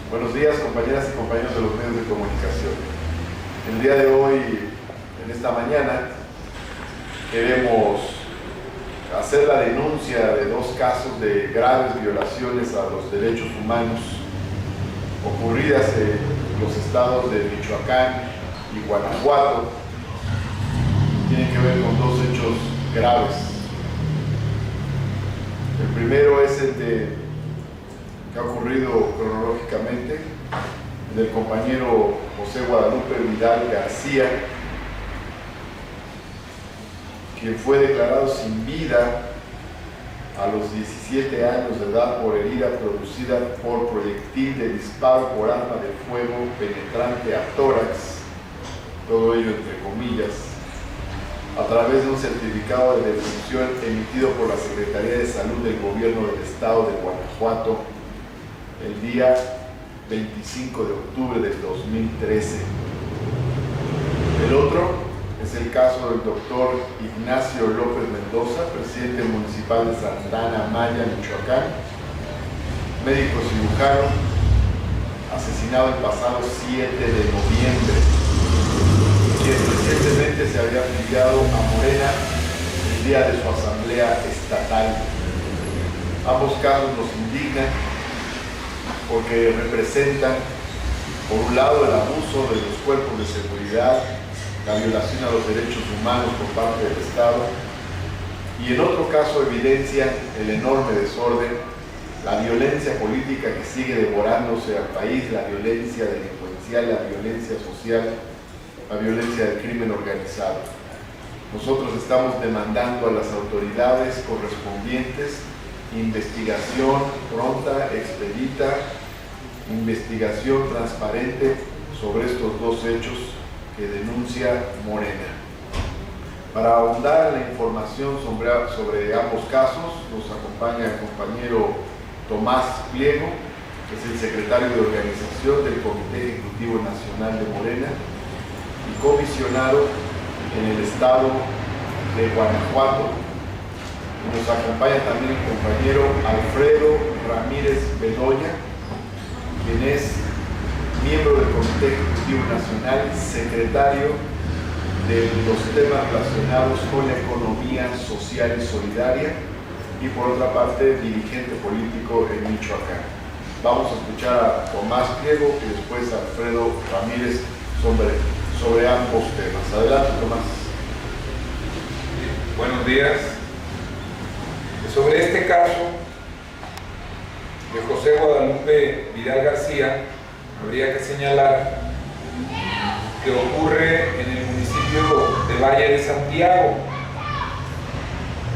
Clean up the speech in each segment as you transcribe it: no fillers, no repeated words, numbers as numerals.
Buenos días, compañeras y compañeros de los medios de comunicación. El día de hoy, en esta mañana, queremos hacer la denuncia de dos casos de graves violaciones a los derechos humanos ocurridas en los estados de Michoacán y Guanajuato. Tienen que ver con dos hechos graves. El primero es el que ha ocurrido cronológicamente, del compañero José Guadalupe Vidal García, quien fue declarado sin vida a los 17 años de edad por herida producida por proyectil de disparo por arma de fuego penetrante a tórax, todo ello entre comillas, a través de un certificado de defunción emitido por la Secretaría de Salud del Gobierno del Estado de Guanajuato el día 25 de octubre del 2013. El otro es el caso del doctor Ignacio López Mendoza, presidente municipal de Santa Maya, Michoacán, médico cirujano, asesinado el pasado 7 de noviembre, quien recientemente se había afiliado a Morena el día de su asamblea estatal. Ambos casos nos indignan porque representan, por un lado, el abuso de los cuerpos de seguridad, la violación a los derechos humanos por parte del Estado, y en otro caso evidencian el enorme desorden, la violencia política que sigue devorándose al país, la violencia delincuencial, la violencia social, la violencia del crimen organizado. Nosotros estamos demandando a las autoridades correspondientes investigación pronta, expedita, investigación transparente sobre estos dos hechos que denuncia Morena. Para ahondar en la información sobre ambos casos, nos acompaña el compañero Tomás Pliego, que es el secretario de organización del Comité Ejecutivo Nacional de Morena y comisionado en el estado de Guanajuato. Y nos acompaña también el compañero Alfredo Ramírez Bedoya, quien es miembro del Comité Ejecutivo Nacional, secretario de los temas relacionados con la economía social y solidaria, y por otra parte, dirigente político en Michoacán. Vamos a escuchar a Tomás Pliego y después a Alfredo Ramírez sobre ambos temas. Adelante, Tomás. Buenos días. Sobre este caso de José Guadalupe Vidal García, habría que señalar que ocurre en el municipio de Valle de Santiago.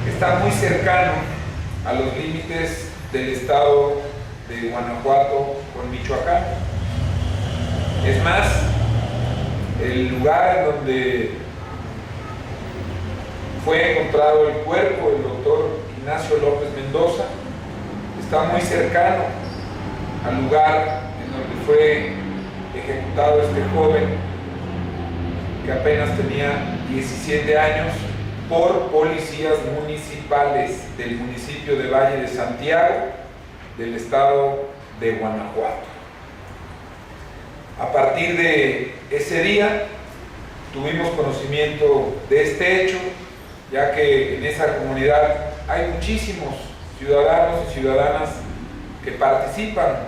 Está muy cercano a los límites del estado de Guanajuato con Michoacán. Es más, el lugar donde fue encontrado el cuerpo del doctor Ignacio López Mendoza está muy cercano al lugar en donde fue ejecutado este joven que apenas tenía 17 años por policías municipales del municipio de Valle de Santiago del estado de Guanajuato. A partir de ese día tuvimos conocimiento de este hecho, ya que en esa comunidad hay muchísimos ciudadanos y ciudadanas que participan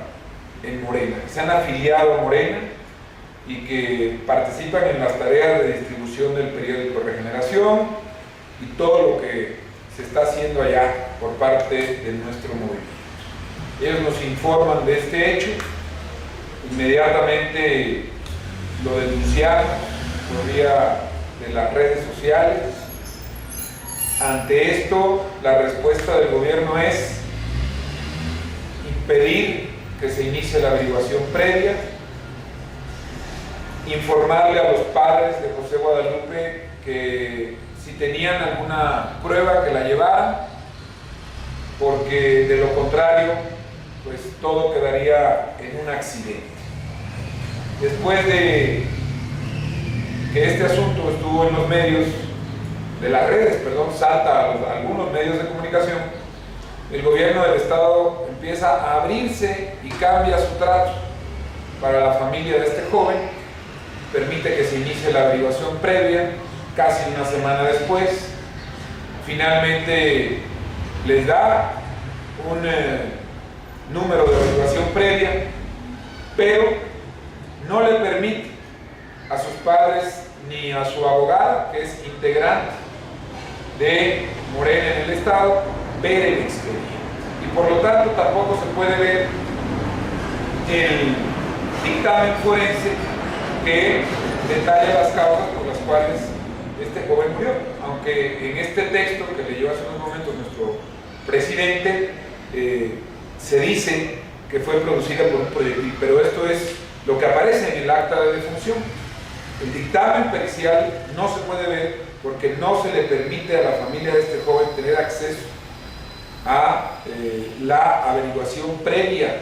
en Morena, que se han afiliado a Morena y que participan en las tareas de distribución del periódico Regeneración y todo lo que se está haciendo allá por parte de nuestro movimiento. Ellos nos informan de este hecho, inmediatamente lo denunciamos por vía de las redes sociales. Ante esto, la respuesta del gobierno es impedir que se inicie la averiguación previa, informarle a los padres de José Guadalupe que si tenían alguna prueba que la llevaran, porque de lo contrario, pues todo quedaría en un accidente. Después de que este asunto estuvo en los medios de las redes, salta a algunos medios de comunicación, el gobierno del estado empieza a abrirse y cambia su trato. para la familia de este joven, permite que se inicie la averiguación previa, casi una semana después. Finalmente les da un número de averiguación previa, pero no le permite a sus padres ni a su abogada, que es integrante de Morena en el Estado, ver el expediente. Y por lo tanto tampoco se puede ver el dictamen forense que detalla las causas por las cuales este joven murió, aunque en este texto que leyó hace unos momentos nuestro presidente se dice que fue producida por un proyectil, pero esto es lo que aparece en el acta de defunción. El dictamen pericial no se puede ver porque no se le permite a la familia de este joven tener acceso a la averiguación previa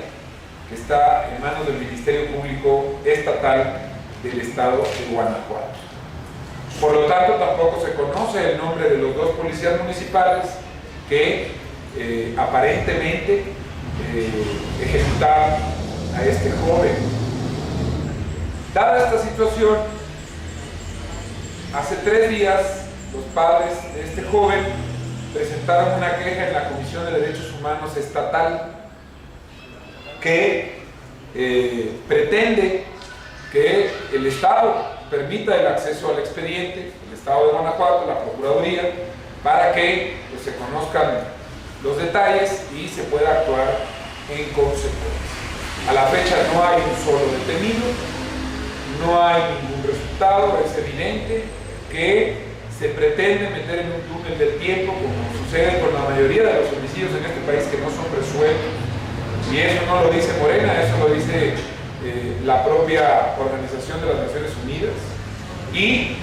que está en manos del Ministerio Público Estatal del Estado de Guanajuato. Por lo tanto, tampoco se conoce el nombre de los dos policías municipales que aparentemente ejecutaron a este joven. Dada esta situación, hace 3 días los padres de este joven presentaron una queja en la Comisión de Derechos Humanos Estatal que pretende que el Estado permita el acceso al expediente, el Estado de Guanajuato, la Procuraduría, para que pues, se conozcan los detalles y se pueda actuar en consecuencia. A la fecha no hay un solo detenido, no hay ningún resultado, es evidente que se pretende meter en un túnel del tiempo, como sucede con la mayoría de los homicidios en este país que no son resueltos. Y eso no lo dice Morena, eso lo dice la propia Organización de las Naciones Unidas. Y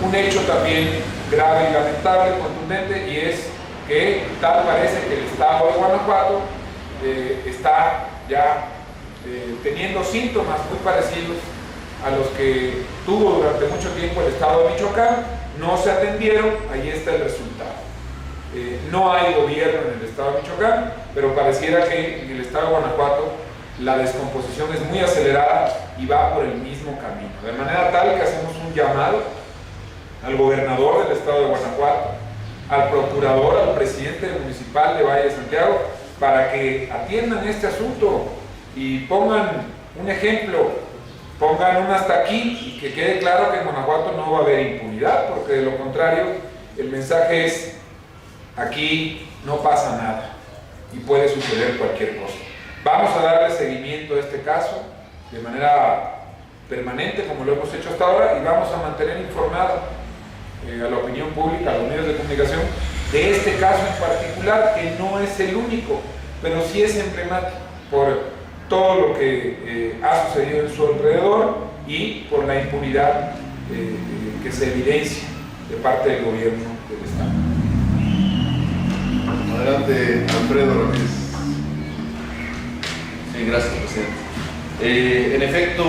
un hecho también grave y lamentable, contundente, y es que tal parece que el Estado de Guanajuato está ya teniendo síntomas muy parecidos a los que tuvo durante mucho tiempo el Estado de Michoacán. No se atendieron, ahí está el resultado. No hay gobierno en el Estado de Michoacán, pero pareciera que en el Estado de Guanajuato la descomposición es muy acelerada y va por el mismo camino. De manera tal que hacemos un llamado al gobernador del Estado de Guanajuato, al procurador, al presidente municipal de Valle de Santiago, para que atiendan este asunto y pongan un ejemplo, pongan un hasta aquí y que quede claro que en Guanajuato no va a haber impunidad, porque de lo contrario el mensaje es: aquí no pasa nada y puede suceder cualquier cosa. Vamos a darle seguimiento a este caso de manera permanente, como lo hemos hecho hasta ahora, y vamos a mantener informada a la opinión pública, a los medios de comunicación, de este caso en particular, que no es el único, pero sí es emblemático por todo lo que ha sucedido en su alrededor y por la impunidad que se evidencia de parte del gobierno del Estado. Adelante, Alfredo Ramírez. Sí, gracias, presidente. En efecto,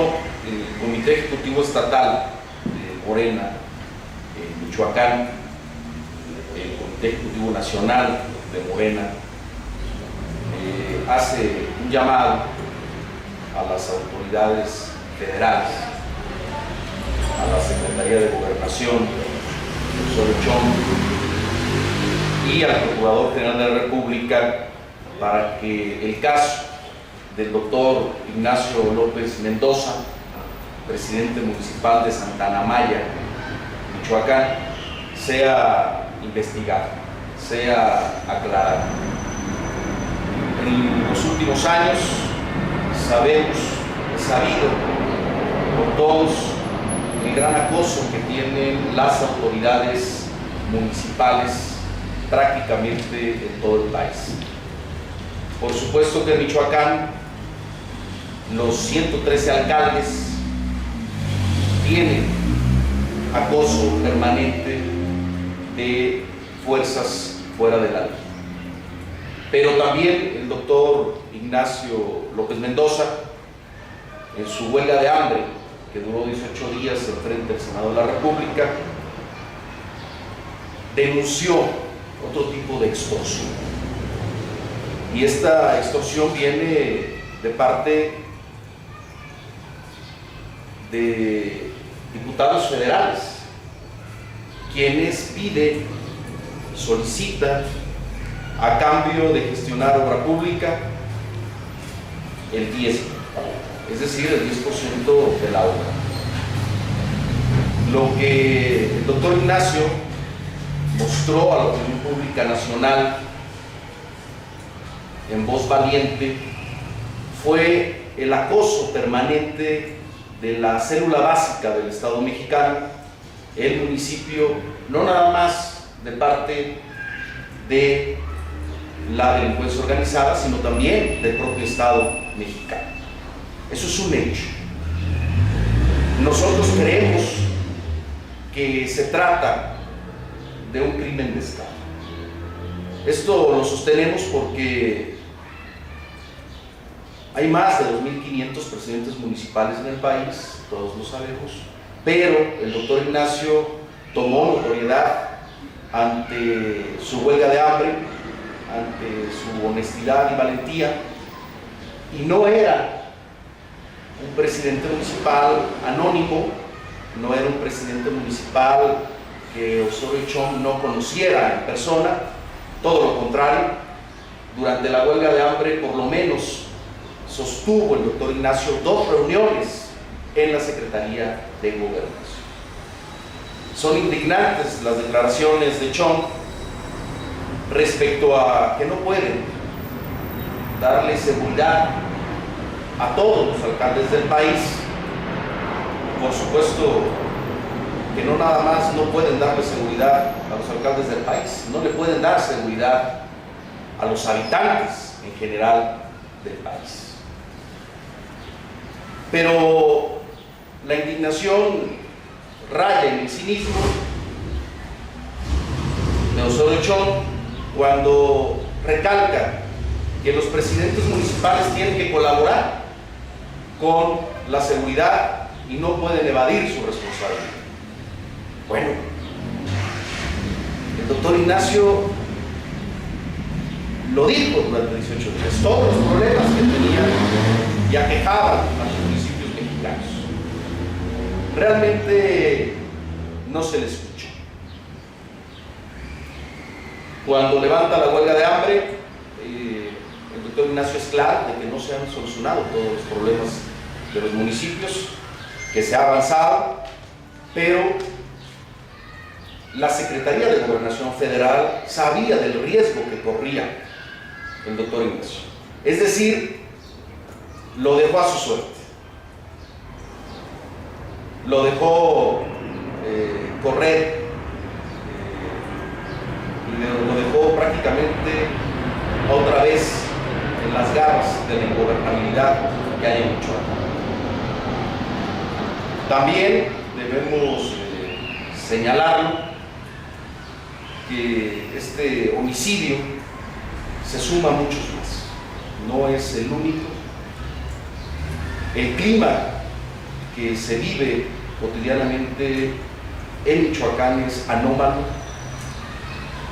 el Comité Ejecutivo Estatal de Morena en Michoacán, el Comité Ejecutivo Nacional de Morena, hace un llamado a las autoridades federales, a la Secretaría de Gobernación, el profesor Chong, y al Procurador General de la República para que el caso del doctor Ignacio López Mendoza, presidente municipal de Santana Maya, Michoacán, sea investigado, sea aclarado. En los últimos años es sabido por todos el gran acoso que tienen las autoridades municipales prácticamente en todo el país. Por supuesto que en Michoacán los 113 alcaldes tienen acoso permanente de fuerzas fuera de la ley. Pero también el doctor Ignacio López Mendoza, en su huelga de hambre, que duró 18 días en frente al Senado de la República, denunció otro tipo de extorsión. Y esta extorsión viene de parte de diputados federales, quienes piden, solicitan, a cambio de gestionar obra pública, el 10%, es decir, el 10% de la obra. Lo que el doctor Ignacio mostró a la opinión pública nacional en voz valiente fue el acoso permanente de la célula básica del Estado mexicano, el municipio, no nada más de parte de la delincuencia organizada, sino también del propio Estado mexicano. Eso es un hecho. Nosotros creemos que se trata de un crimen de Estado. Esto lo sostenemos porque hay más de 2.500 presidentes municipales en el país, todos lo sabemos, pero el doctor Ignacio tomó notoriedad ante su huelga de hambre, ante su honestidad y valentía, y no era un presidente municipal anónimo, no era un presidente municipal que Osorio Chong no conociera en persona, todo lo contrario. Durante la huelga de hambre, por lo menos, sostuvo el doctor Ignacio 2 reuniones en la Secretaría de Gobernación. Son indignantes las declaraciones de Chong respecto a que no pueden darle seguridad a todos los alcaldes del país. Por supuesto que no nada más no pueden darle seguridad a los alcaldes del país, no le pueden dar seguridad a los habitantes en general del país. Pero la indignación raya en el cinismo de Osorio Chong cuando recalca que los presidentes municipales tienen que colaborar con la seguridad y no pueden evadir su responsabilidad. Bueno, el doctor Ignacio lo dijo durante 18 días, todos los problemas que tenían y aquejaban a los municipios mexicanos. Realmente no se le escuchó. Cuando levanta la huelga de hambre, el doctor Ignacio es claro de que no se han solucionado todos los problemas de los municipios, que se ha avanzado, pero la Secretaría de Gobernación Federal sabía del riesgo que corría el doctor Ignacio. Es decir, lo dejó a su suerte. Lo dejó correr, lo dejó prácticamente otra vez en las garras de la ingobernabilidad que hay en Michoacán. También debemos señalarlo que este homicidio se suma a muchos más, no es el único. El clima que se vive cotidianamente en Michoacán es anómalo,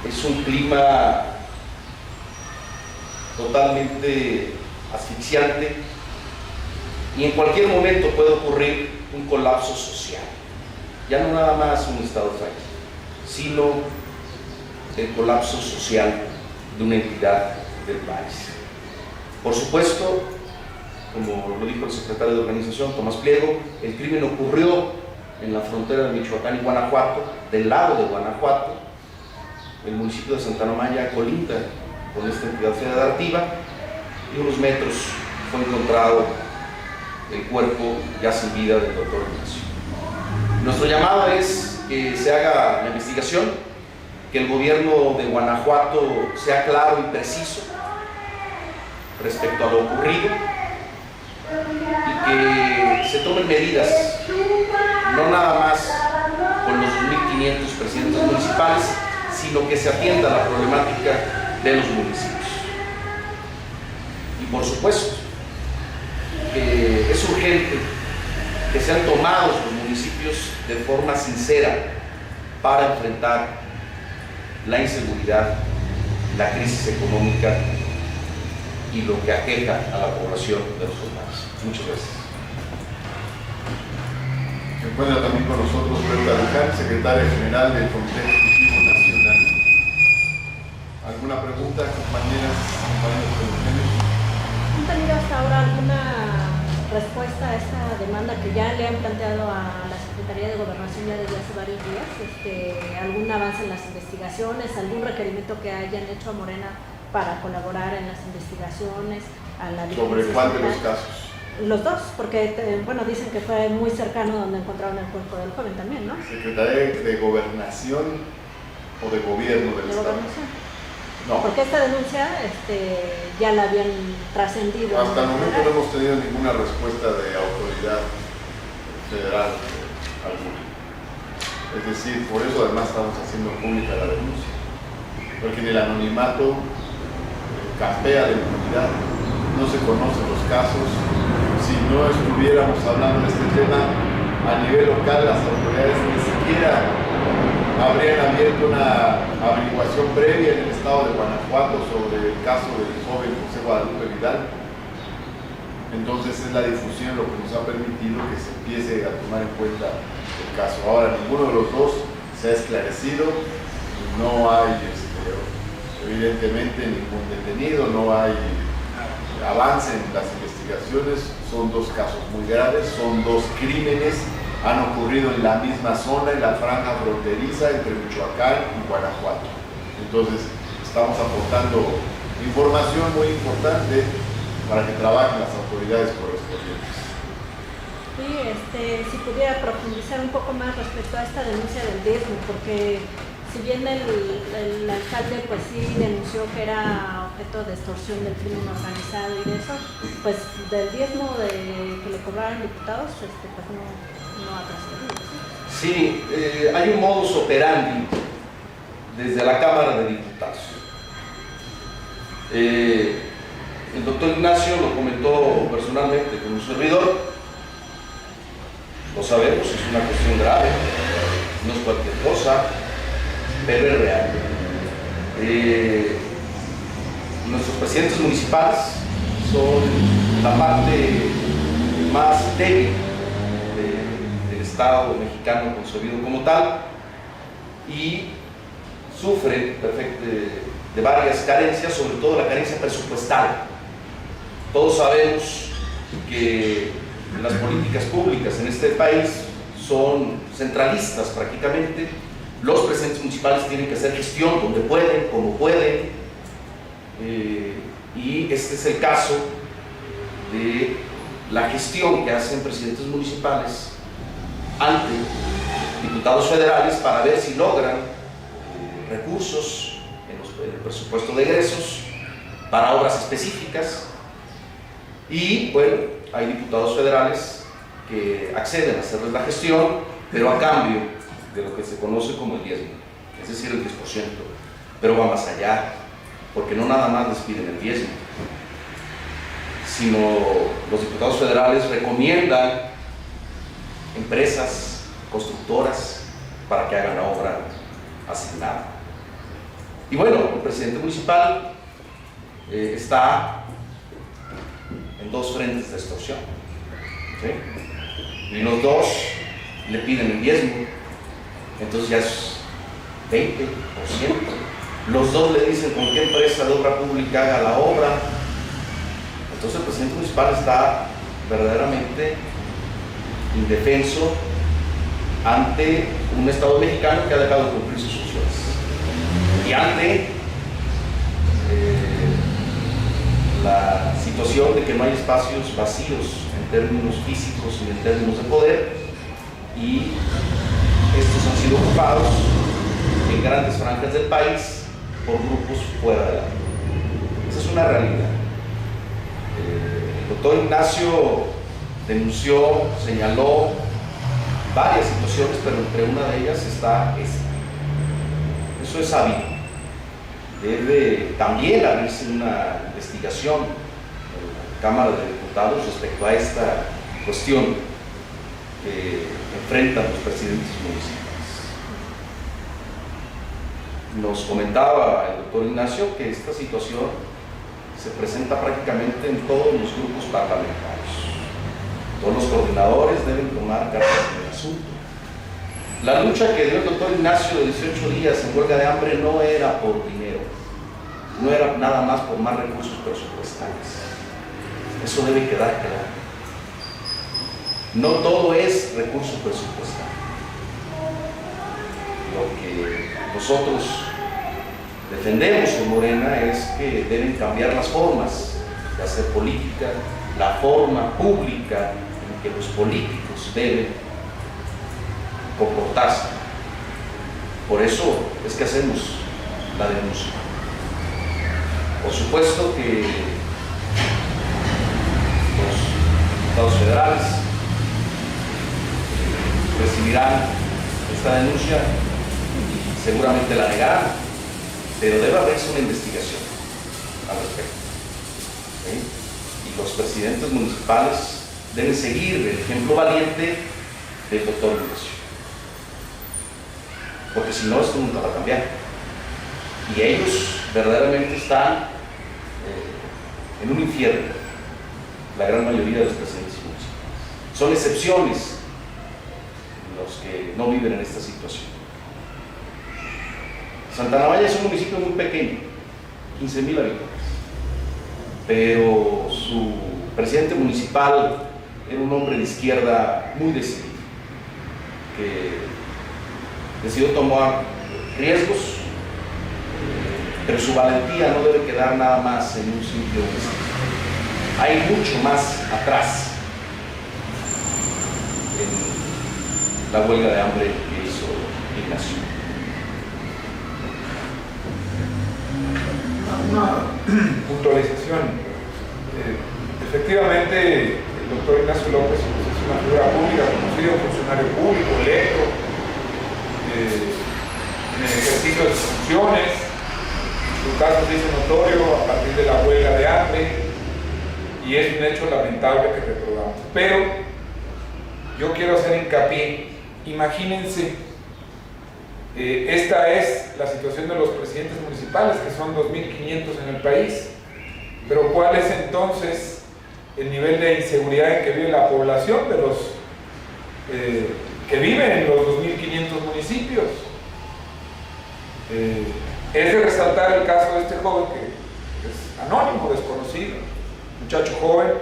es un clima totalmente asfixiante y en cualquier momento puede ocurrir un colapso social, ya no nada más un estado frágil, sino el colapso social de una entidad del país. Por supuesto, como lo dijo el secretario de Organización, Tomás Pliego, el crimen ocurrió en la frontera de Michoacán y Guanajuato, del lado de Guanajuato. El municipio de Santa Ana Maya colinda con esta entidad federativa y unos metros fue encontrado el cuerpo ya sin vida del doctor Ignacio. Nuestro llamado es que se haga la investigación, que el gobierno de Guanajuato sea claro y preciso respecto a lo ocurrido y que se tomen medidas, no nada más con los 2.500 presidentes municipales, sino que se atienda la problemática de los municipios. Y por supuesto, es urgente que sean tomados los municipios de forma sincera para enfrentar la inseguridad, la crisis económica y lo que aqueja a la población de los urbanos. Muchas gracias. encuentra también con nosotros Berta Luján, secretaria general del Comité Ejecutivo Nacional. ¿Alguna pregunta, compañeras, compañeros de Eugenio? ¿Han tenido hasta ahora alguna respuesta a esta demanda que ya le han planteado a la Secretaría de Gobernación ya desde hace varios días? ¿Algún avance en las investigaciones? ¿Algún requerimiento que hayan hecho a Morena para colaborar en las investigaciones? ¿Sobre cuál de los casos? Los dos, porque bueno, dicen que fue muy cercano donde encontraron el cuerpo del joven también, ¿no? ¿Secretaría de Gobernación o de Gobierno del Estado? Gobernación. No. Porque esta denuncia ya la habían trascendido. Hasta el momento no hemos tenido ninguna respuesta de autoridad federal alguna. Es decir, por eso además estamos haciendo pública la denuncia. Porque en el anonimato campea la impunidad, no se conocen los casos. Si no estuviéramos hablando de este tema a nivel local, las autoridades ni siquiera habrían abierto una averiguación previa en el estado de Guanajuato sobre el caso del joven José Guadalupe Vidal. Entonces es la difusión lo que nos ha permitido que se empiece a tomar en cuenta el caso. Ahora, ninguno de los dos se ha esclarecido, no hay evidentemente ningún detenido, no hay avance en las investigaciones. Son dos casos muy graves, son dos crímenes, han ocurrido en la misma zona, en la franja fronteriza entre Michoacán y Guanajuato. Entonces estamos aportando información muy importante para que trabajen las autoridades correspondientes. Sí, si pudiera profundizar un poco más respecto a esta denuncia del diezmo, porque si bien el alcalde pues sí denunció que era objeto de extorsión del crimen organizado y de eso, pues del diezmo que le cobraron diputados, pues no ha trascendido. Sí, hay un modus operandi desde la Cámara de Diputados. El doctor Ignacio lo comentó personalmente con un servidor. Lo sabemos, es una cuestión grave, no es cualquier cosa, pero es real. Nuestros presidentes municipales son la parte más débil del Estado mexicano concebido como tal y sufren de varias carencias, sobre todo la carencia presupuestal. Todos sabemos que las políticas públicas en este país son centralistas prácticamente. Los presidentes municipales tienen que hacer gestión donde pueden, como pueden, y este es el caso de la gestión que hacen presidentes municipales ante diputados federales para ver si logran recursos en el presupuesto de egresos para obras específicas. Y bueno, hay diputados federales que acceden a hacerles la gestión, pero a cambio de lo que se conoce como el diezmo, es decir, el 10%, pero va más allá, porque no nada más les piden el diezmo, sino los diputados federales recomiendan empresas constructoras para que hagan la obra asignada. Y bueno, el presidente municipal está en dos frentes de extorsión, ¿sí? Y los dos le piden el diezmo. Entonces ya es 20%. Los dos le dicen con qué empresa de obra pública haga la obra. Entonces el presidente municipal está verdaderamente indefenso ante un Estado mexicano que ha dejado de cumplir sus funciones y ante la situación de que no hay espacios vacíos en términos físicos y en términos de poder, y estos han sido ocupados en grandes franjas del país por grupos fuera de la ley. Esa es una realidad. El doctor Ignacio denunció, señaló varias situaciones, pero entre una de ellas está esta. Eso es sabido. Debe también abrirse una investigación en la Cámara de Diputados respecto a esta cuestión que enfrentan los presidentes municipales. Nos comentaba el doctor Ignacio que esta situación se presenta prácticamente en todos los grupos parlamentarios. Todos los coordinadores deben tomar cartas asunto. La lucha que dio el doctor Ignacio de 18 días en huelga de hambre no era por dinero, no era nada más por más recursos presupuestales. Eso debe quedar claro. No todo es recurso presupuestal. Lo que nosotros defendemos en Morena es que deben cambiar las formas de hacer política, la forma pública en que los políticos deben comportarse. Por eso es que hacemos la denuncia. Por supuesto que los diputados federales recibirán esta denuncia y seguramente la negarán, pero debe haberse una investigación al respecto. ¿Sí? Y los presidentes municipales deben seguir el ejemplo valiente del doctor Ignacio, porque si no, esto nunca va a cambiar. Y ellos verdaderamente están en un infierno, la gran mayoría de los presidentes municipales. Son excepciones los que no viven en esta situación. Santa Ana Valla es un municipio muy pequeño, 15,000 habitantes, pero su presidente municipal era un hombre de izquierda muy decidido, que decidió tomar riesgos, pero su valentía no debe quedar nada más en un simple homicidio. Hay mucho más atrás en la huelga de hambre que hizo Ignacio. Una puntualización. Efectivamente, el doctor Ignacio López es una figura pública, conocido, funcionario público, electo, en el ejercicio de sus funciones. Su caso se hizo notorio a partir de la huelga de hambre y es un hecho lamentable que reprobamos. Pero yo quiero hacer hincapié. Imagínense, esta es la situación de los presidentes municipales, que son 2.500 en el país, pero ¿cuál es entonces el nivel de inseguridad en que vive la población de los que viven en los 2.500 municipios? Es de resaltar el caso de este joven que es anónimo, desconocido, muchacho joven.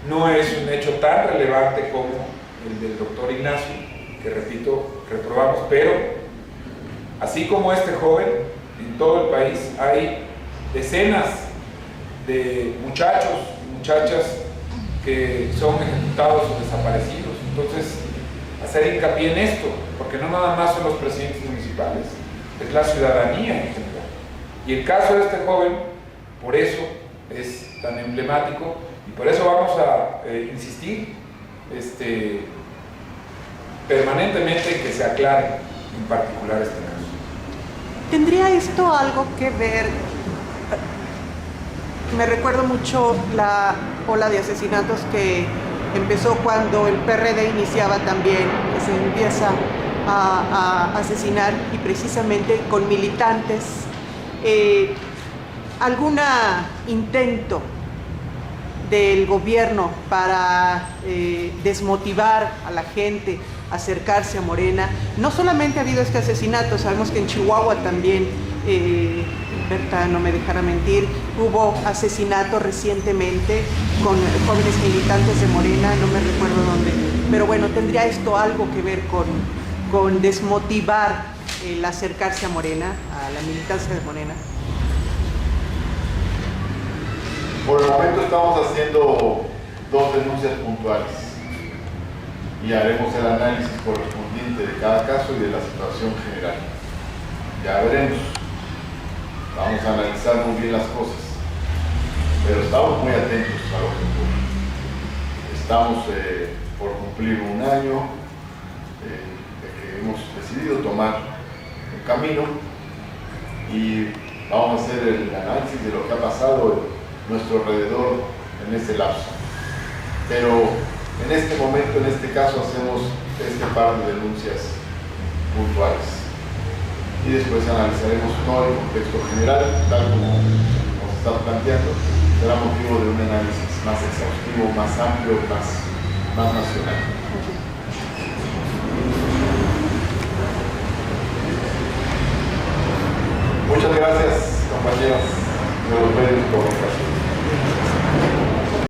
No es un hecho tan relevante como el del doctor Ignacio, que repito, reprobamos, pero así como este joven, en todo el país hay decenas de muchachos y muchachas que son ejecutados o desaparecidos. Entonces, hacer hincapié en esto, porque no nada más son los presidentes municipales, es la ciudadanía en general. Y el caso de este joven, por eso es tan emblemático y por eso vamos a insistir permanentemente en que se aclare en particular este caso. ¿Tendría esto algo que ver? Me recuerdo mucho la ola de asesinatos que empezó cuando el PRD iniciaba también, que se empieza a asesinar, y precisamente con militantes. ¿Algún intento del gobierno para desmotivar a la gente, acercarse a Morena? No solamente ha habido este asesinato, sabemos que en Chihuahua también, Berta no me dejará mentir, hubo asesinato recientemente con jóvenes militantes de Morena, no me recuerdo dónde, pero bueno, ¿tendría esto algo que ver con desmotivar el acercarse a Morena, a la militancia de Morena? Por el momento estamos haciendo 2 denuncias puntuales y haremos el análisis correspondiente de cada caso y de la situación general. Ya veremos. Vamos a analizar muy bien las cosas, pero estamos muy atentos a lo que ocurre. Estamos por cumplir 1 año de que hemos decidido tomar un camino y vamos a hacer el análisis de lo que ha pasado en nuestro alrededor en ese lapso. Pero en este momento, en este caso, hacemos este par de denuncias puntuales. Y después analizaremos todo el contexto general, tal como nos está planteando. Será motivo de un análisis más exhaustivo, más amplio, más nacional.